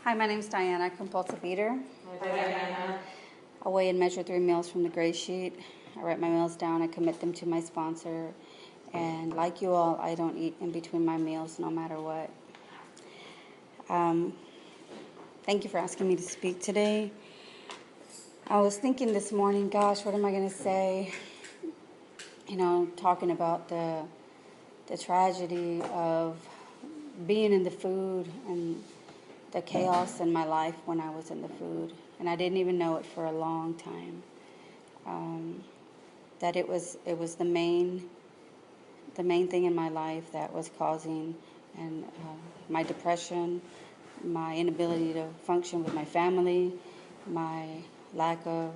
Hi, my name is Diana, compulsive eater. Hi, Diana. I weigh and measure 3 meals from the GreySheet. I write my meals down, I commit them to my sponsor, and like you all, I don't eat in between my meals no matter what. Thank you for asking me to speak today. I was thinking this morning, gosh, what am I going to say? You know, talking about the tragedy of being in the food and the chaos in my life when I was in the food, and I didn't even know it for a long time. That it was the main thing in my life that was causing and my depression, my inability to function with my family, my lack of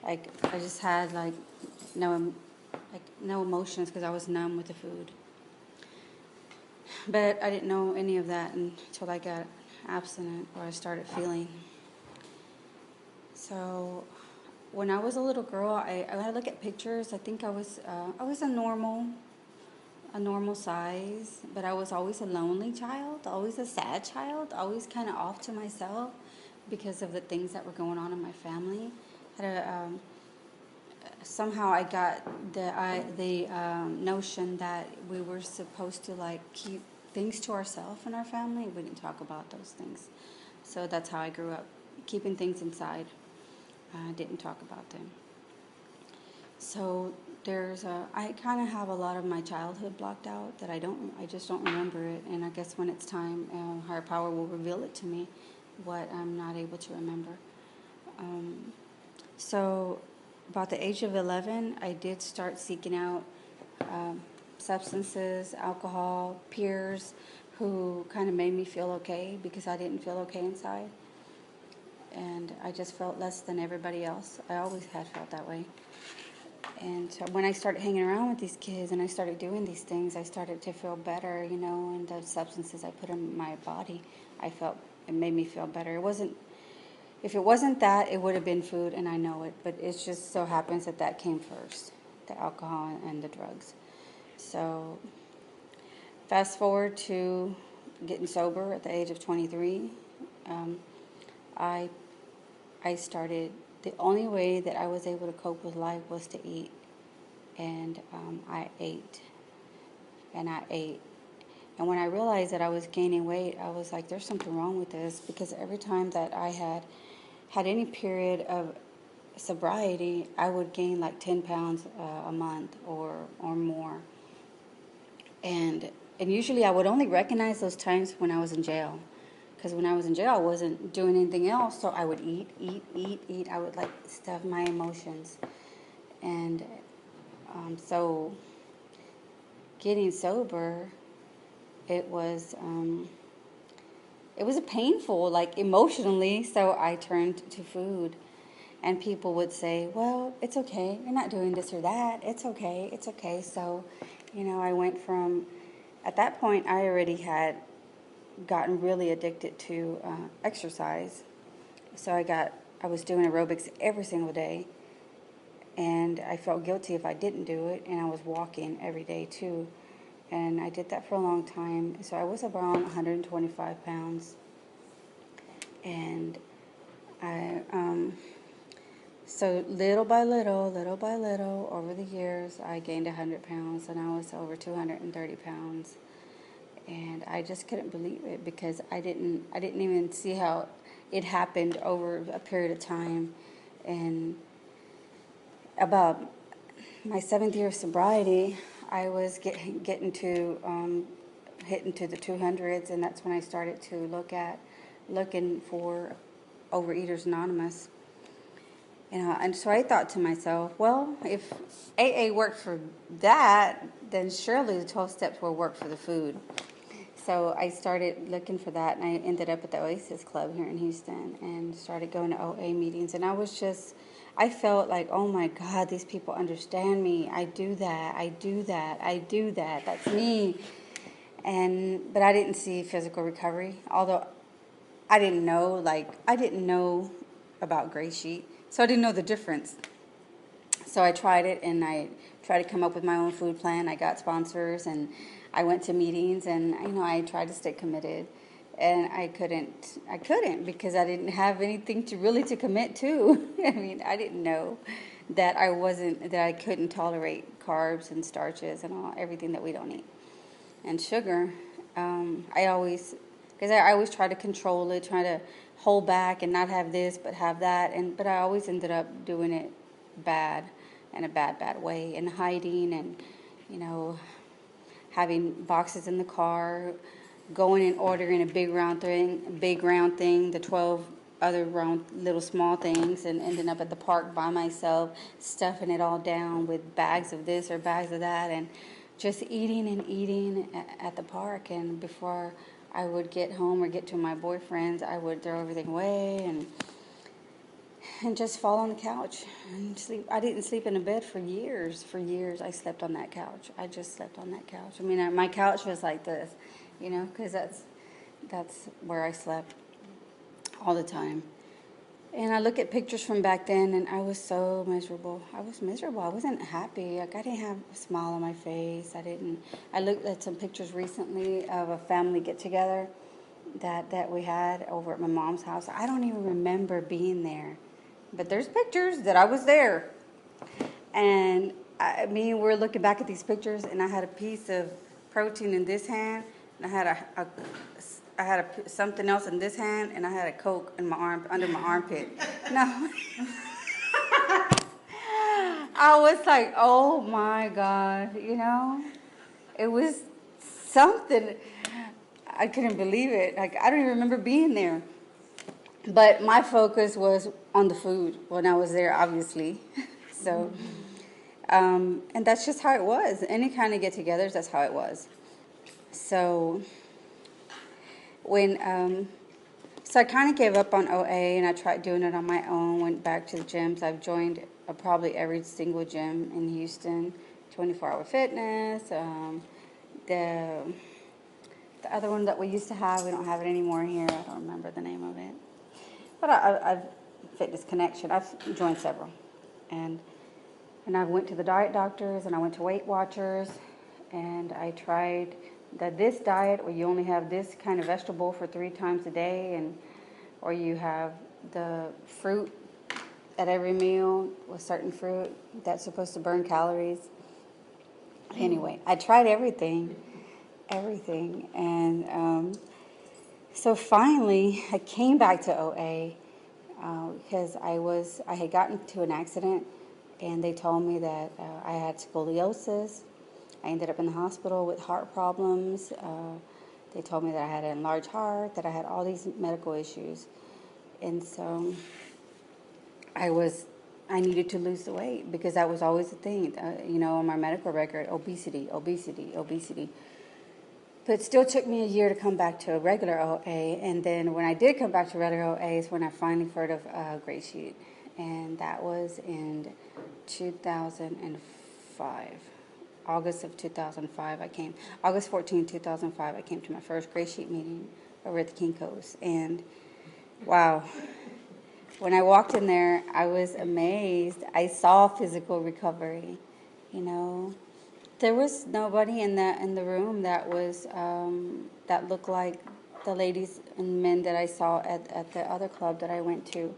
I just had no emotions because I was numb with the food. But I didn't know any of that until I got abstinent, or I started feeling. So when I was a little girl, when I look at pictures, I think I was a normal size, but I was always a lonely child, always a sad child, always kind of off to myself because of the things that were going on in my family. Somehow I got the notion that we were supposed to keep things to ourselves in our family. We didn't talk about those things. So that's how I grew up, keeping things inside. Didn't talk about them. So I kind of have a lot of my childhood blocked out that I just don't remember it. And I guess when it's time, higher power will reveal it to me, what I'm not able to remember. So about the age of 11, I did start seeking out substances, alcohol, peers who kind of made me feel okay because I didn't feel okay inside. And I just felt less than everybody else. I always had felt that way. And so when I started hanging around with these kids and I started doing these things, I started to feel better, and the substances I put in my body, it made me feel better. If it wasn't that, it would have been food, and I know it, but it just so happens that came first, the alcohol and the drugs. So fast forward to getting sober at the age of 23, I started, the only way that I was able to cope with life was to eat, and I ate, and I ate. And when I realized that I was gaining weight, I was like, there's something wrong with this, because every time that I had any period of sobriety, I would gain like 10 pounds a month or more. And usually I would only recognize those times when I was in jail. Because when I was in jail, I wasn't doing anything else, so I would eat. I would stuff my emotions. And so getting sober, it was a painful, emotionally, so I turned to food. And people would say, well, it's okay, you're not doing this or that, it's okay. So, I went from, at that point, I already had gotten really addicted to exercise. So I was doing aerobics every single day, and I felt guilty if I didn't do it, and I was walking every day too. And I did that for a long time. So I was around 125 pounds. And so little by little, over the years, I gained 100 pounds, and I was over 230 pounds. And I just couldn't believe it, because I didn't even see how it happened over a period of time. And about my 7th year of sobriety, I was hitting to the 200s, and that's when I started to looking for Overeaters Anonymous. And so I thought to myself, well, if AA worked for that, then surely the 12 steps will work for the food. So I started looking for that, and I ended up at the Oasis Club here in Houston and started going to OA meetings. And I felt like, oh my God, these people understand me. I do that. That's me. But I didn't see physical recovery, although I didn't know about GreySheet, so I didn't know the difference. So I tried it, and I tried to come up with my own food plan. I got sponsors, and I went to meetings, and I tried to stay committed. And I couldn't because I didn't have anything to commit to. I mean, I didn't know that I couldn't tolerate carbs and starches and everything that we don't eat. And sugar, I always try to control it, try to hold back and not have this but have that, but I always ended up doing it bad, in a bad way, and hiding, and having boxes in the car, going and ordering a big round thing, the 12 other round little small things, and ending up at the park by myself, stuffing it all down with bags of this or bags of that, and just eating at the park. And before I would get home or get to my boyfriend's, I would throw everything away and just fall on the couch and sleep. I didn't sleep in a bed for years. For years, I slept on that couch. I just slept on that couch. I mean, my couch was like this, because that's where I slept all the time. And I look at pictures from back then, and I was so miserable. I was miserable. I wasn't happy. Like, I didn't have a smile on my face. I looked at some pictures recently of a family get-together that we had over at my mom's house. I don't even remember being there. But there's pictures that I was there. And we're looking back at these pictures, and I had a piece of protein in this hand, and I had something else in this hand, and I had a Coke in my arm, under my armpit. No. I was like, oh my God, it was something. I couldn't believe it. Like, I don't even remember being there. But my focus was on the food when I was there, obviously. So, and that's just how it was. Any kind of get-togethers, that's how it was. So, so I kind of gave up on OA, and I tried doing it on my own, went back to the gyms. I've joined probably every single gym in Houston, 24-hour fitness, the other one that we used to have, we don't have it anymore here. I don't remember the name of it. But I've Fitness Connection. I've joined several, and I went to the diet doctors, and I went to Weight Watchers, and I tried this diet where you only have this kind of vegetable for 3 times a day, or you have the fruit at every meal with certain fruit that's supposed to burn calories. Anyway, I tried everything, and so finally, I came back to OA because I had gotten into an accident, and they told me that I had scoliosis. I ended up in the hospital with heart problems. They told me that I had an enlarged heart, that I had all these medical issues, and so I needed to lose the weight because that was always the thing, on my medical record: obesity. But it still took me a year to come back to a regular OA, and then when I did come back to regular OA is when I finally heard of GreySheet, and that was in 2005. August of 2005 I came. August 14, 2005 I came to my first GreySheet meeting over at the Kinko's, and wow. When I walked in there, I was amazed. I saw physical recovery, There was nobody in the room that was that looked like the ladies and men that I saw at the other club that I went to,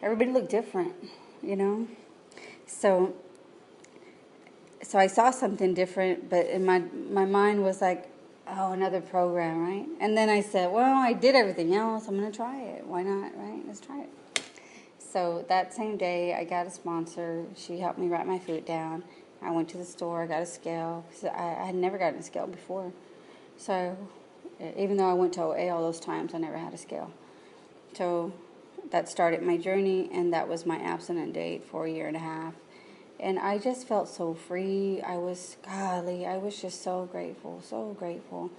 Everybody looked different, So I saw something different, but in my mind was like, oh, another program, right? And then I said, well, I did everything else. I'm going to try it. Why not, right? Let's try it. So that same day, I got a sponsor. She helped me write my food down. I went to the store. I got a scale. I had never gotten a scale before. So even though I went to OA all those times, I never had a scale. So that started my journey, and that was my abstinent date for a year and a half. And I just felt so free. I was just so grateful.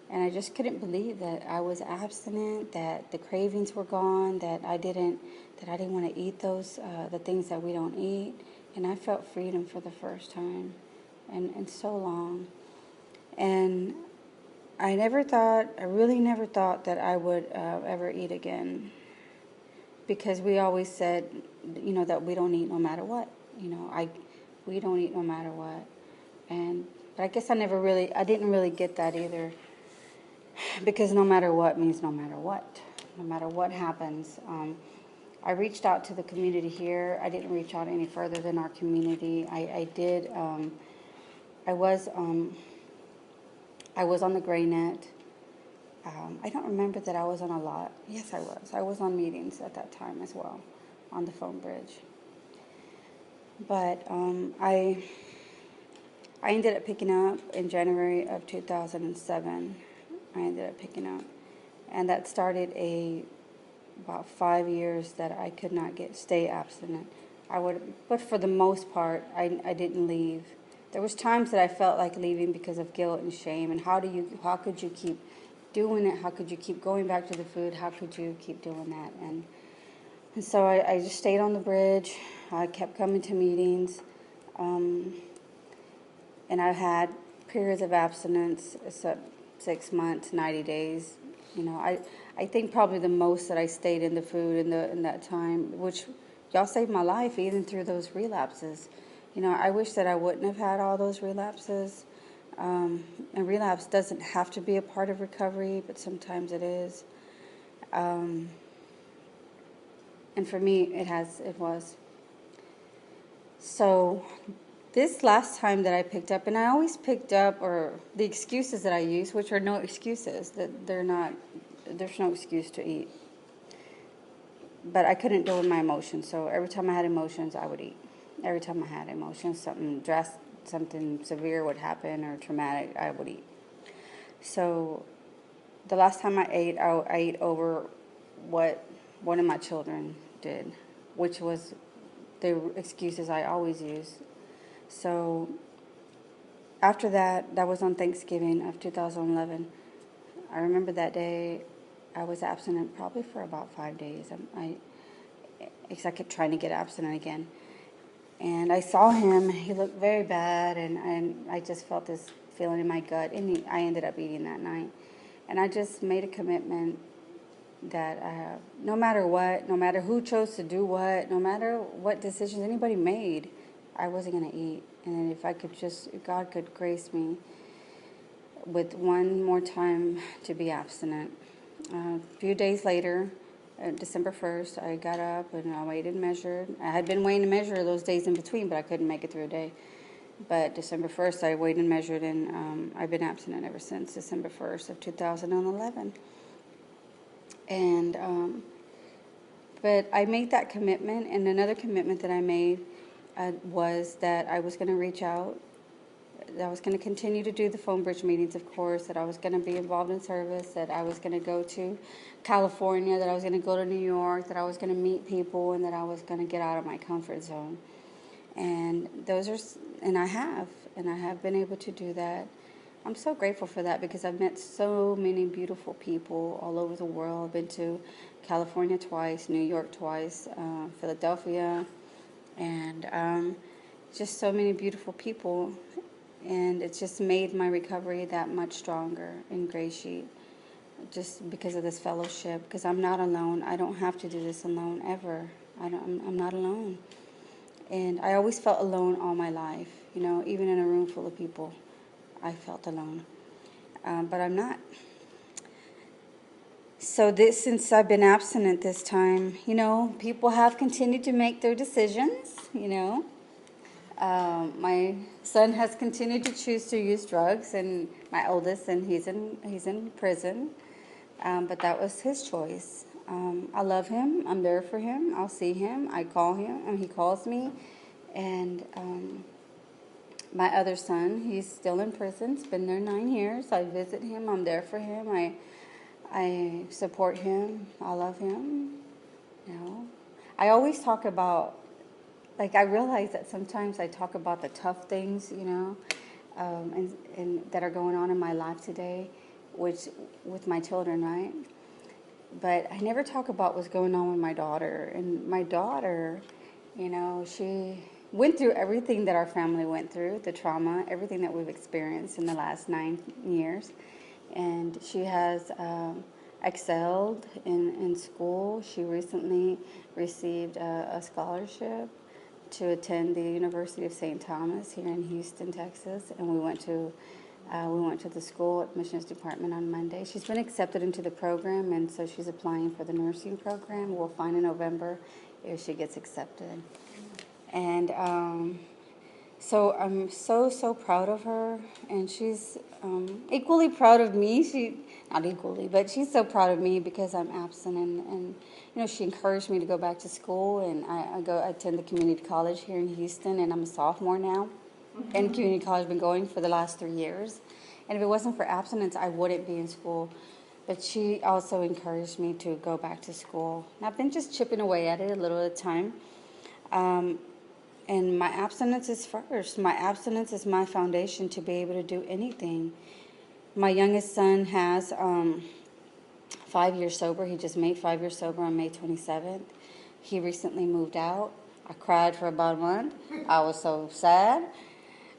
And I just couldn't believe that I was abstinent, that the cravings were gone, that I didn't want to eat those, the things that we don't eat. And I felt freedom for the first time in so long. And I really never thought that I would ever eat again. Because we always said, that we don't eat no matter what. We don't eat no matter what. But I guess I didn't really get that either. because no matter what means no matter what. No matter what happens. I reached out to the community here. I didn't reach out any further than our community. I did. I was on the GreyNet. I don't remember that I was on a lot. Yes, I was. I was on meetings at that time as well, on the phone bridge. But I ended up picking up in January of 2007. I ended up picking up, and that started about 5 years that I could not stay abstinent. But for the most part, I didn't leave. There was times that I felt like leaving because of guilt and shame. And how could you keep doing it? How could you keep going back to the food? How could you keep doing that? And so I just stayed on the bridge. I kept coming to meetings. And I had periods of abstinence, 6 months, 90 days. I think probably the most that I stayed in the food in that time, which y'all saved my life even through those relapses. I wish that I wouldn't have had all those relapses. And relapse doesn't have to be a part of recovery, but sometimes it is. And for me, it was. So this last time that I picked up, and I always picked up, or the excuses that I use, which are no excuses, that there's no excuse to eat. But I couldn't deal with my emotions, so every time I had emotions, I would eat. Every time I had emotions, something severe would happen or traumatic, I would eat. So the last time I ate over what one of my children did, which was the excuses I always use. So after that was on Thanksgiving of 2011. I remember that day I was abstinent probably for about 5 days. I kept trying to get abstinent again. And I saw him. He looked very bad, and I just felt this feeling in my gut. And I ended up eating that night. And I just made a commitment that no matter what, no matter who chose to do what, no matter what decisions anybody made, I wasn't going to eat. And if God could grace me with one more time to be abstinent. A few days later, December 1st, I got up and I weighed and measured. I had been weighing and measured those days in between, but I couldn't make it through a day. But December 1st, I weighed and measured, and I've been abstinent ever since December 1st of 2011. And but I made that commitment, and another commitment that I made was that I was going to reach out, that I was going to continue to do the phone bridge meetings, of course, that I was going to be involved in service, that I was going to go to California, that I was going to go to New York, that I was going to meet people, and that I was going to get out of my comfort zone. And I have been able to do that. I'm so grateful for that because I've met so many beautiful people all over the world. I've been to California twice, New York twice, Philadelphia, and just so many beautiful people. And it's just made my recovery that much stronger in GreySheet, just because of this fellowship, because I'm not alone. I don't have to do this alone ever. I'm not alone. And I always felt alone all my life, even in a room full of people, I felt alone. But I'm not. So since I've been abstinent this time, people have continued to make their decisions, my son has continued to choose to use drugs, and my oldest, and he's in prison. But that was his choice. I love him. I'm there for him. I'll see him. I call him, and he calls me. And my other son, he's still in prison. He's been there 9 years. I visit him. I'm there for him. I support him. I love him. I always talk about, I realize that sometimes I talk about the tough things, and that are going on in my life today, with my children, right? But I never talk about what's going on with my daughter. And my daughter, she went through everything that our family went through, the trauma, everything that we've experienced in the last 9 years. And she has excelled in school. She recently received a scholarship to attend the University of St. Thomas here in Houston, Texas. And we went to We went to the school admissions department on Monday. She's been accepted into the program, and so she's applying for the nursing program. We'll find in November if she gets accepted. And so I'm so proud of her, and she's equally proud of me. Not equally, but she's so proud of me because I'm absent, and she encouraged me to go back to school, and I attend the community college here in Houston, and I'm a sophomore now. And community college, been going for the last 3 years. And if it wasn't for abstinence, I wouldn't be in school. But she also encouraged me to go back to school. And I've been just chipping away at it a little at a time. And my abstinence is first. My abstinence is my foundation to be able to do anything. My youngest son has 5 years sober. He just made 5 years sober on May 27th. He recently moved out. I cried for about a month. I was so sad.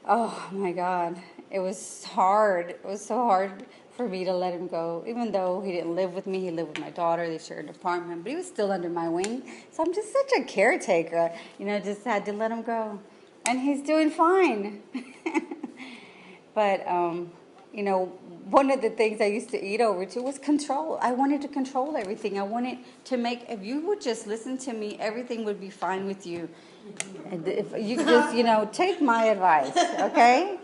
Oh, my God. It was hard. It was so hard for me to let him go. Even though he didn't live with me, he lived with my daughter. They shared an apartment, but he was still under my wing. So I'm just such a caretaker. Just had to let him go. And he's doing fine. But, one of the things I used to eat over to was control. I wanted to control everything. I wanted to if you would just listen to me, everything would be fine with you. And if you just, take my advice, okay?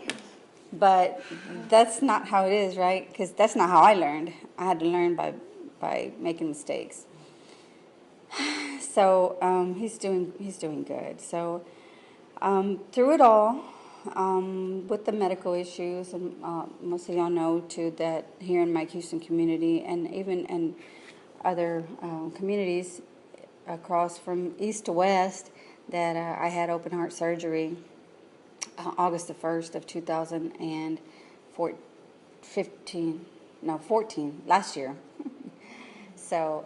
But that's not how it is, right? Because that's not how I learned. I had to learn by making mistakes. So he's doing good. So through it all, with the medical issues, and most of y'all know too that here in my Houston community, and even in other communities across from east to west, that I had open heart surgery August the 1st of 2014, last year. So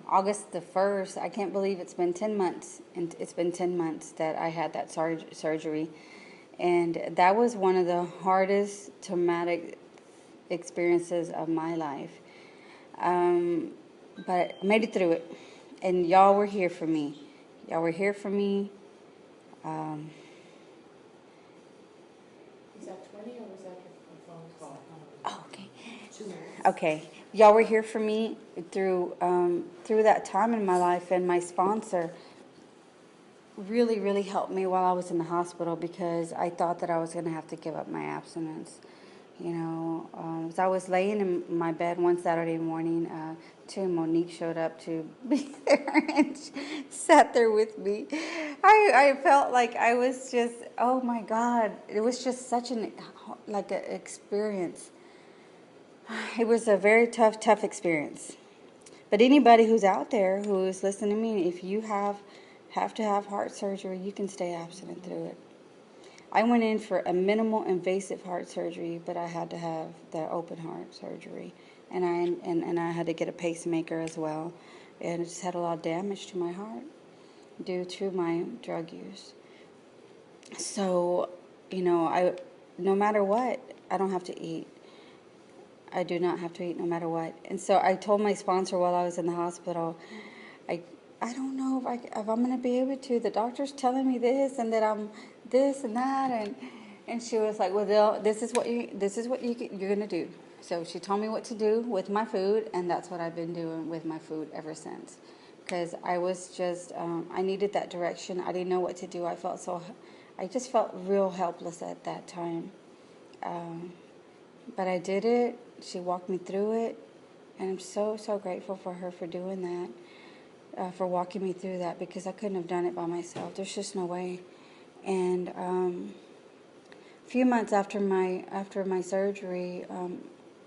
August the 1st, I can't believe it's been 10 months, and it's been 10 months that I had that surgery. And that was one of the hardest traumatic experiences of my life. But I made it through it. And y'all were here for me. Y'all were here for me. Is that 20 or was that a phone call? Oh, okay. Okay. Y'all were here for me through that time in my life, and my sponsor really, really helped me while I was in the hospital because I thought that I was going to have to give up my abstinence. As I was laying in my bed one Saturday morning, Monique showed up to be there and sat there with me. I felt like I was just, oh my God, it was just such an experience. It was a very tough experience. But anybody who's out there who is listening to me, if you have to have heart surgery, you can stay abstinent through it. I went in for a minimal invasive heart surgery, but I had to have the open heart surgery, and I had to get a pacemaker as well, and it just had a lot of damage to my heart due to my drug use. So, no matter what, I don't have to eat. I do not have to eat no matter what. And so I told my sponsor while I was in the hospital, I don't know if I'm going to be able to. The doctor's telling me this, and that I'm this and that, and she was like, well, this is what you're going to do. So she told me what to do with my food, and that's what I've been doing with my food ever since. Because I was just, I needed that direction. I didn't know what to do. I just felt real helpless at that time. But I did it. She walked me through it, and I'm so grateful for her for doing that. For walking me through that, because I couldn't have done it by myself. There's just no way. And a few months after my surgery,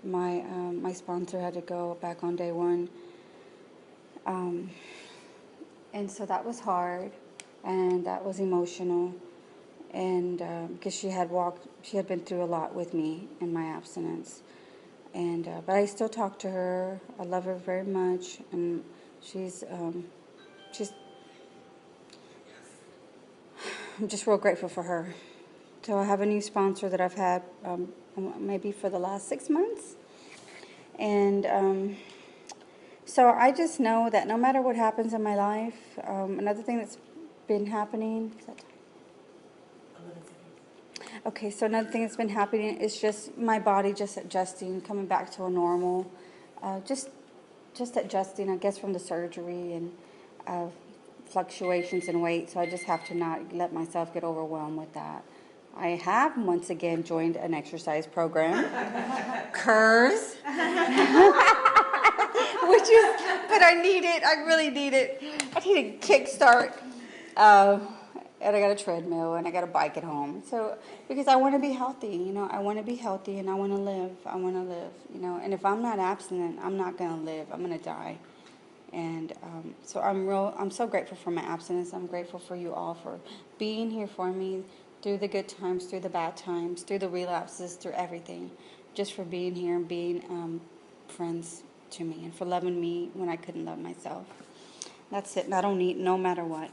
my sponsor had to go back on day one, and so that was hard, and that was emotional, and because she had been through a lot with me in my abstinence, and but I still talk to her. I love her very much, and I'm just real grateful for her. So I have a new sponsor that I've had maybe for the last 6 months. And so I just know that no matter what happens in my life, another thing that's been happening, Okay, so another thing that's been happening is just my body just adjusting, coming back to a normal, just adjusting, I guess, from the surgery and fluctuations in weight. So I just have to not let myself get overwhelmed with that. I have once again joined an exercise program, Curves, but I need it. I really need it. I need a kickstart. And I got a treadmill and I got a bike at home. So, because I want to be healthy, I want to be healthy and I want to live. And if I'm not abstinent, I'm not going to live. I'm going to die. And so I'm so grateful for my abstinence. I'm grateful for you all for being here for me through the good times, through the bad times, through the relapses, through everything. Just for being here and being friends to me and for loving me when I couldn't love myself. That's it. And I don't need no matter what.